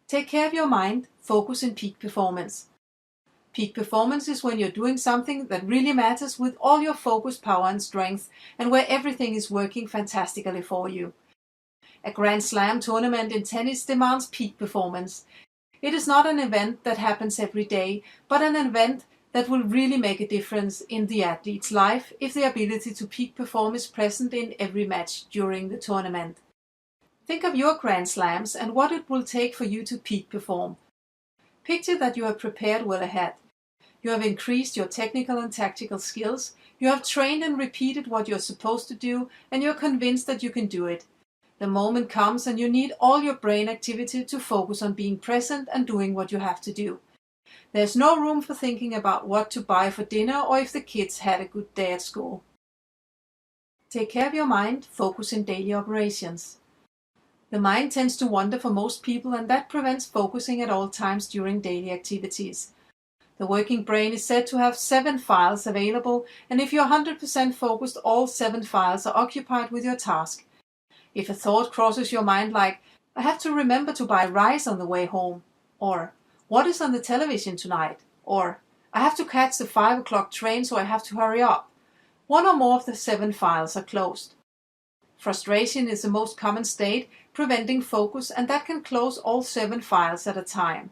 Take care of your mind, focus in peak performance. Peak performance is when you're doing something that really matters with all your focus, power and strength, and where everything is working fantastically for you. A Grand Slam tournament in tennis demands peak performance. It is not an event that happens every day, but an event that will really make a difference in the athlete's life if the ability to peak perform is present in every match during the tournament. Think of your Grand Slams and what it will take for you to peak perform. Picture that you have prepared well ahead. You have increased your technical and tactical skills, you have trained and repeated what you're supposed to do, and you're convinced that you can do it. The moment comes and you need all your brain activity to focus on being present and doing what you have to do. There's no room for thinking about what to buy for dinner or if the kids had a good day at school. Take care of your mind, focus in daily operations. The mind tends to wander for most people, and that prevents focusing at all times during daily activities. The working brain is said to have 7 files available, and if you're 100% focused, all 7 files are occupied with your task. If a thought crosses your mind like, I have to remember to buy rice on the way home, or what is on the television tonight, or I have to catch the 5 o'clock train so I have to hurry up, one or more of the 7 files are closed. Frustration is the most common state, preventing focus, and that can close all 7 files at a time.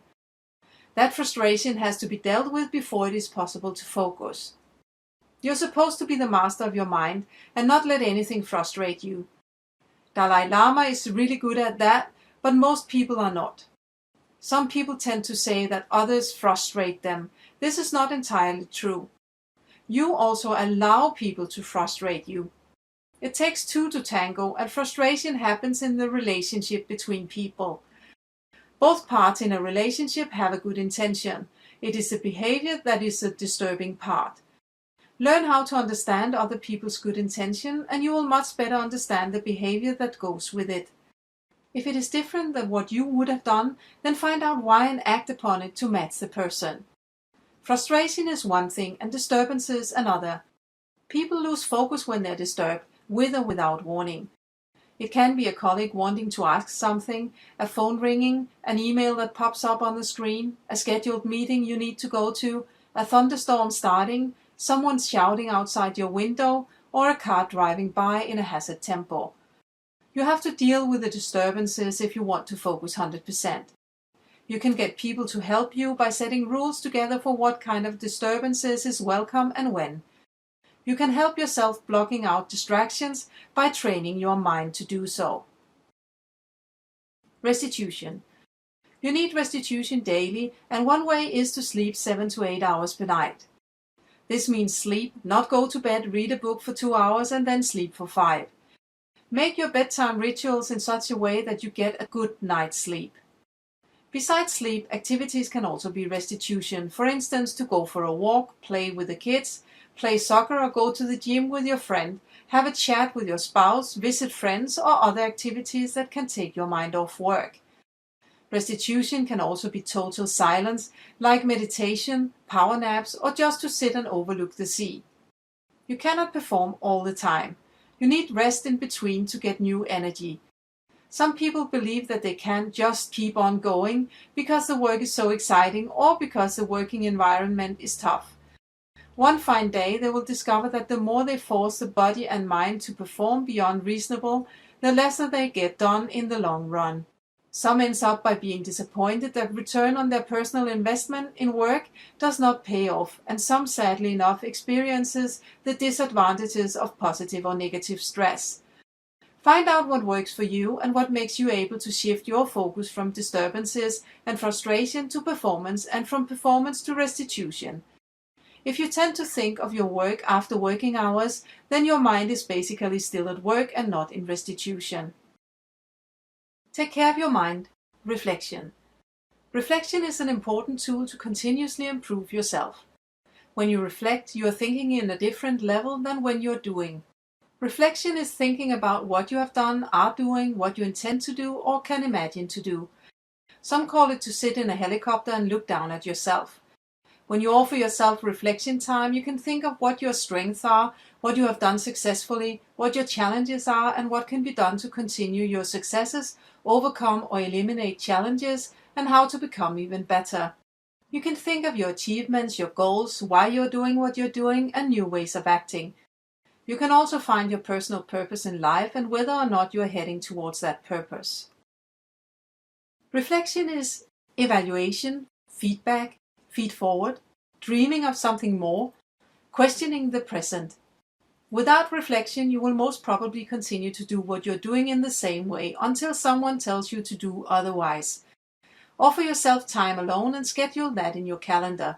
That frustration has to be dealt with before it is possible to focus. You're supposed to be the master of your mind and not let anything frustrate you. Dalai Lama is really good at that, but most people are not. Some people tend to say that others frustrate them. This is not entirely true. You also allow people to frustrate you. It takes 2 to tango, and frustration happens in the relationship between people. Both parts in a relationship have a good intention. It is the behavior that is the disturbing part. Learn how to understand other people's good intention, and you will much better understand the behavior that goes with it. If it is different than what you would have done, then find out why and act upon it to match the person. Frustration is one thing and disturbances another. People lose focus when they're disturbed, with or without warning. It can be a colleague wanting to ask something, a phone ringing, an email that pops up on the screen, a scheduled meeting you need to go to, a thunderstorm starting, someone shouting outside your window, or a car driving by in a hazard tempo. You have to deal with the disturbances if you want to focus 100%. You can get people to help you by setting rules together for what kind of disturbances is welcome and when. You can help yourself blocking out distractions by training your mind to do so. Restitution. You need restitution daily, and one way is to sleep 7 to 8 hours per night. This means sleep, not go to bed, read a book for 2 hours and then sleep for 5. Make your bedtime rituals in such a way that you get a good night's sleep. Besides sleep, activities can also be restitution. For instance, to go for a walk, play with the kids, play soccer or go to the gym with your friend, have a chat with your spouse, visit friends, or other activities that can take your mind off work. Restitution can also be total silence, like meditation, power naps, or just to sit and overlook the sea. You cannot perform all the time. You need rest in between to get new energy. Some people believe that they can just keep on going because the work is so exciting or because the working environment is tough. One fine day they will discover that the more they force the body and mind to perform beyond reasonable, the lesser they get done in the long run. Some ends up by being disappointed that return on their personal investment in work does not pay off, and some sadly enough experiences the disadvantages of positive or negative stress. Find out what works for you and what makes you able to shift your focus from disturbances and frustration to performance, and from performance to restitution. If you tend to think of your work after working hours, then your mind is basically still at work and not in restitution. Take care of your mind. Reflection. Reflection is an important tool to continuously improve yourself. When you reflect, you are thinking in a different level than when you're doing. Reflection is thinking about what you have done, are doing, what you intend to do, or can imagine to do. Some call it to sit in a helicopter and look down at yourself. When you offer yourself reflection time, you can think of what your strengths are, what you have done successfully, what your challenges are, and what can be done to continue your successes, overcome or eliminate challenges, and how to become even better. You can think of your achievements, your goals, why you're doing what you're doing, and new ways of acting. You can also find your personal purpose in life and whether or not you're heading towards that purpose. Reflection is evaluation, feedback, feed forward, dreaming of something more, questioning the present. Without reflection, you will most probably continue to do what you're doing in the same way until someone tells you to do otherwise. Offer yourself time alone and schedule that in your calendar.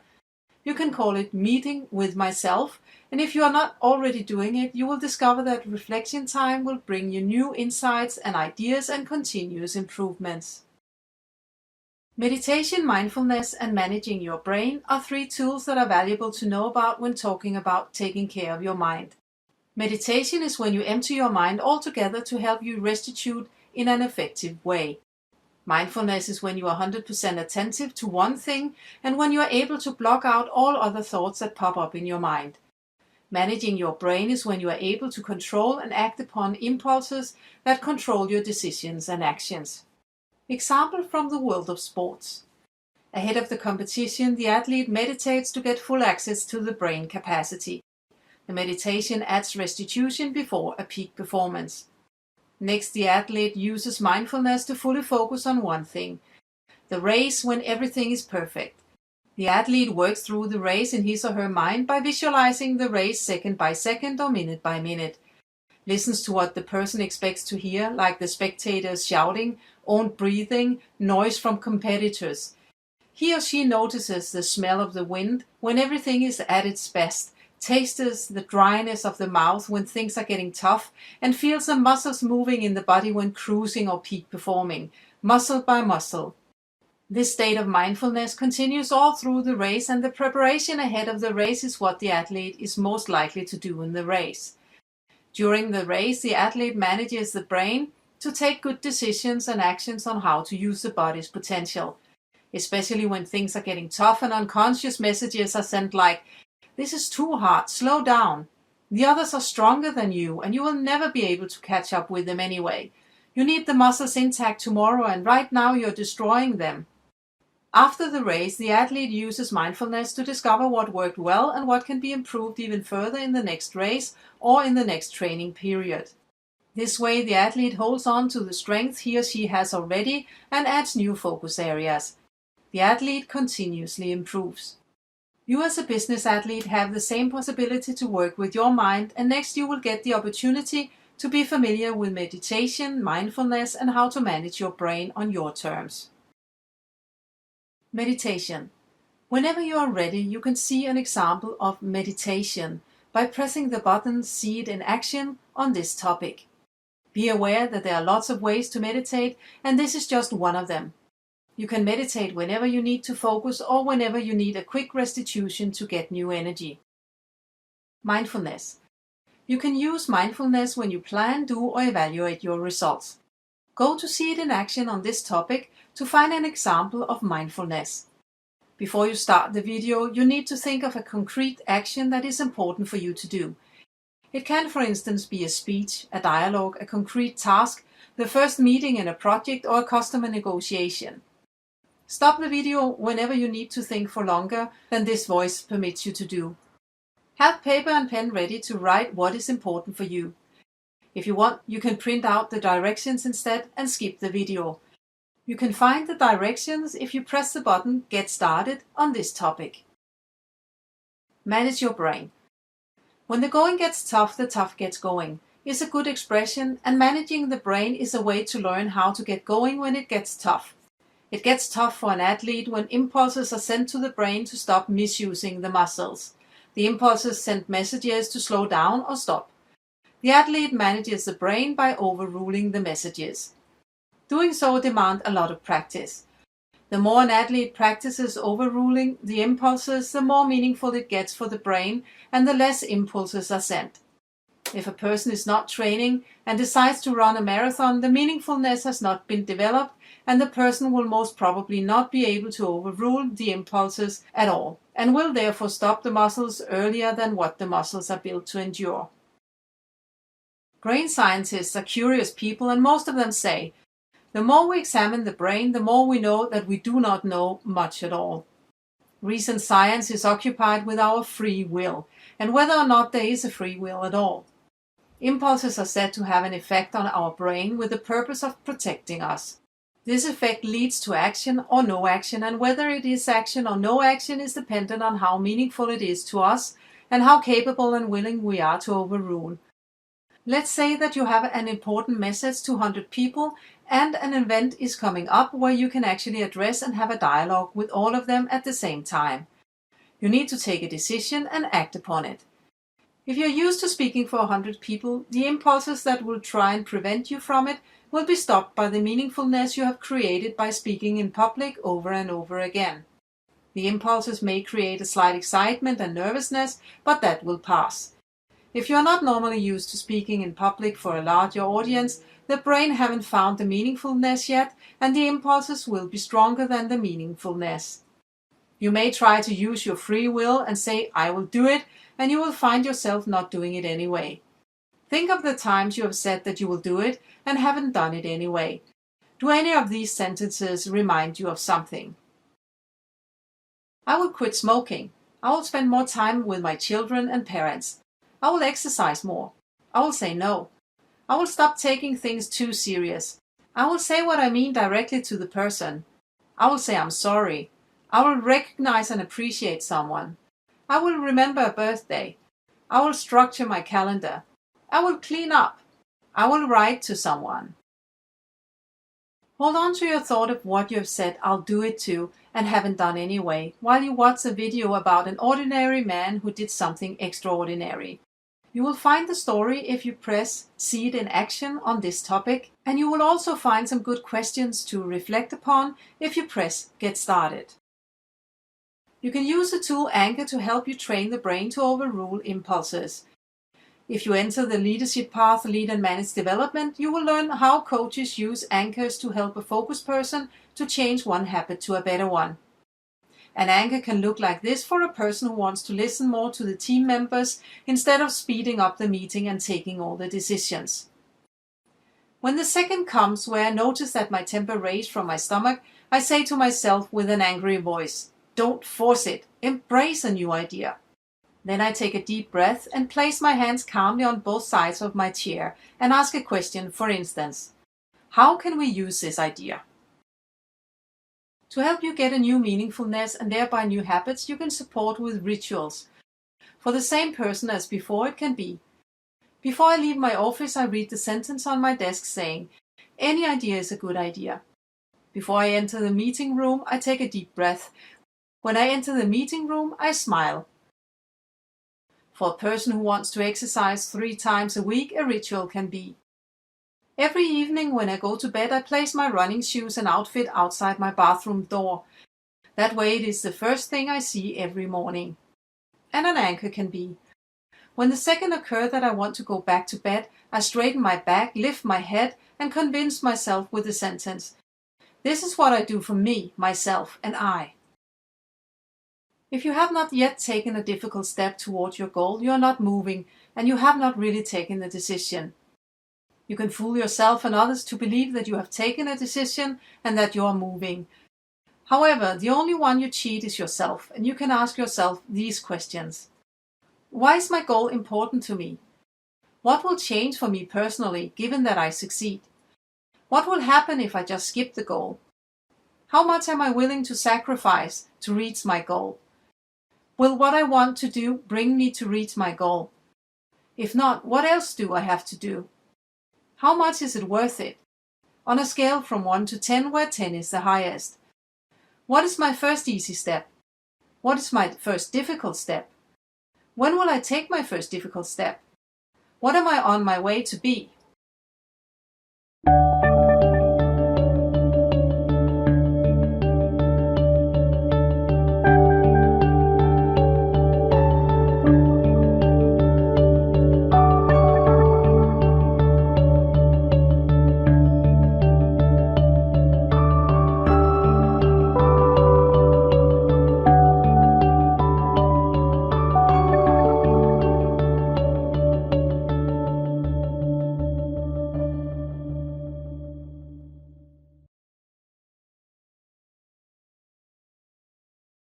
You can call it meeting with myself, and if you are not already doing it, you will discover that reflection time will bring you new insights and ideas and continuous improvements. Meditation, mindfulness, and managing your brain are 3 tools that are valuable to know about when talking about taking care of your mind. Meditation is when you empty your mind altogether to help you restitute in an effective way. Mindfulness is when you are 100% attentive to one thing and when you are able to block out all other thoughts that pop up in your mind. Managing your brain is when you are able to control and act upon impulses that control your decisions and actions. Example from the world of sports. Ahead of the competition, the athlete meditates to get full access to the brain capacity. The meditation adds restitution before a peak performance. Next, the athlete uses mindfulness to fully focus on one thing. The race when everything is perfect. The athlete works through the race in his or her mind by visualizing the race second by second or minute by minute. Listens to what the person expects to hear, like the spectators shouting, own breathing, noise from competitors. He or she notices the smell of the wind when everything is at its best, tastes the dryness of the mouth when things are getting tough, and feels the muscles moving in the body when cruising or peak performing, muscle by muscle. This state of mindfulness continues all through the race, and the preparation ahead of the race is what the athlete is most likely to do in the race. During the race, the athlete manages the brain to take good decisions and actions on how to use the body's potential, especially when things are getting tough and unconscious messages are sent like, "This is too hard, slow down. The others are stronger than you and you will never be able to catch up with them anyway. You need the muscles intact tomorrow and right now you're destroying them." After the race, the athlete uses mindfulness to discover what worked well and what can be improved even further in the next race or in the next training period. This way, the athlete holds on to the strength he or she has already and adds new focus areas. The athlete continuously improves. You as a business athlete have the same possibility to work with your mind, and next you will get the opportunity to be familiar with meditation, mindfulness, and how to manage your brain on your terms. Meditation. Whenever you are ready, you can see an example of meditation by pressing the button "See it in action" on this topic. Be aware that there are lots of ways to meditate, and this is just one of them. You can meditate whenever you need to focus or whenever you need a quick restitution to get new energy. Mindfulness. You can use mindfulness when you plan, do, or evaluate your results. Go to See it in action on this topic to find an example of mindfulness. Before you start the video, you need to think of a concrete action that is important for you to do. It can, for instance, be a speech, a dialogue, a concrete task, the first meeting in a project, or a customer negotiation. Stop the video whenever you need to think for longer than this voice permits you to do. Have paper and pen ready to write what is important for you. If you want, you can print out the directions instead and skip the video. You can find the directions if you press the button "Get Started" on this topic. Manage your brain. When the going gets tough, the tough gets going is a good expression, and managing the brain is a way to learn how to get going when it gets tough. It gets tough for an athlete when impulses are sent to the brain to stop misusing the muscles. The impulses send messages to slow down or stop. The athlete manages the brain by overruling the messages. Doing so demands a lot of practice. The more an athlete practices overruling the impulses, the more meaningful it gets for the brain and the less impulses are sent. If a person is not training and decides to run a marathon, the meaningfulness has not been developed and the person will most probably not be able to overrule the impulses at all and will therefore stop the muscles earlier than what the muscles are built to endure. Brain scientists are curious people, and most of them say, The more we examine the brain, the more we know that we do not know much at all. Recent science is occupied with our free will, and whether or not there is a free will at all. Impulses are said to have an effect on our brain with the purpose of protecting us. This effect leads to action or no action, and whether it is action or no action is dependent on how meaningful it is to us and how capable and willing we are to overrule. Let's say that you have an important message to 100 people and an event is coming up where you can actually address and have a dialogue with all of them at the same time. You need to take a decision and act upon it. If you're used to speaking for 100 people, the impulses that will try and prevent you from it will be stopped by the meaningfulness you have created by speaking in public over and over again. The impulses may create a slight excitement and nervousness, but that will pass. If you are not normally used to speaking in public for a larger audience, the brain haven't found the meaningfulness yet, and the impulses will be stronger than the meaningfulness. You may try to use your free will and say, "I will do it," and you will find yourself not doing it anyway. Think of the times you have said that you will do it and haven't done it anyway. Do any of these sentences remind you of something? I will quit smoking. I will spend more time with my children and parents. I will exercise more. I will say no. I will stop taking things too serious. I will say what I mean directly to the person. I will say I'm sorry. I will recognize and appreciate someone. I will remember a birthday. I will structure my calendar. I will clean up. I will write to someone. Hold on to your thought of what you have said "I'll do it to" and haven't done anyway, while you watch a video about an ordinary man who did something extraordinary. You will find the story if you press "See it in action" on this topic, and you will also find some good questions to reflect upon if you press "Get started." You can use the tool Anchor to help you train the brain to overrule impulses. If you enter the leadership path, Lead and Manage Development, you will learn how coaches use anchors to help a focused person to change one habit to a better one. An anchor can look like this for a person who wants to listen more to the team members instead of speeding up the meeting and taking all the decisions. When the second comes where I notice that my temper raised from my stomach, I say to myself with an angry voice, "Don't force it, embrace a new idea." Then I take a deep breath and place my hands calmly on both sides of my chair and ask a question, for instance, "How can we use this idea?" To help you get a new meaningfulness and thereby new habits, you can support with rituals. For the same person as before, it can be: before I leave my office, I read the sentence on my desk saying, "Any idea is a good idea." Before I enter the meeting room, I take a deep breath. When I enter the meeting room, I smile. For a person who wants to exercise 3 times a week, a ritual can be: every evening when I go to bed, I place my running shoes and outfit outside my bathroom door. That way it is the first thing I see every morning. And an anchor can be: when the second occurs that I want to go back to bed, I straighten my back, lift my head, and convince myself with the sentence, "This is what I do for me, myself, and I." If you have not yet taken a difficult step toward your goal, you are not moving, and you have not really taken the decision. You can fool yourself and others to believe that you have taken a decision and that you are moving. However, the only one you cheat is yourself, and you can ask yourself these questions. Why is my goal important to me? What will change for me personally, given that I succeed? What will happen if I just skip the goal? How much am I willing to sacrifice to reach my goal? Will what I want to do bring me to reach my goal? If not, what else do I have to do? How much is it worth it? On a scale from 1 to 10, where 10 is the highest. What is my first easy step? What is my first difficult step? When will I take my first difficult step? What am I on my way to be?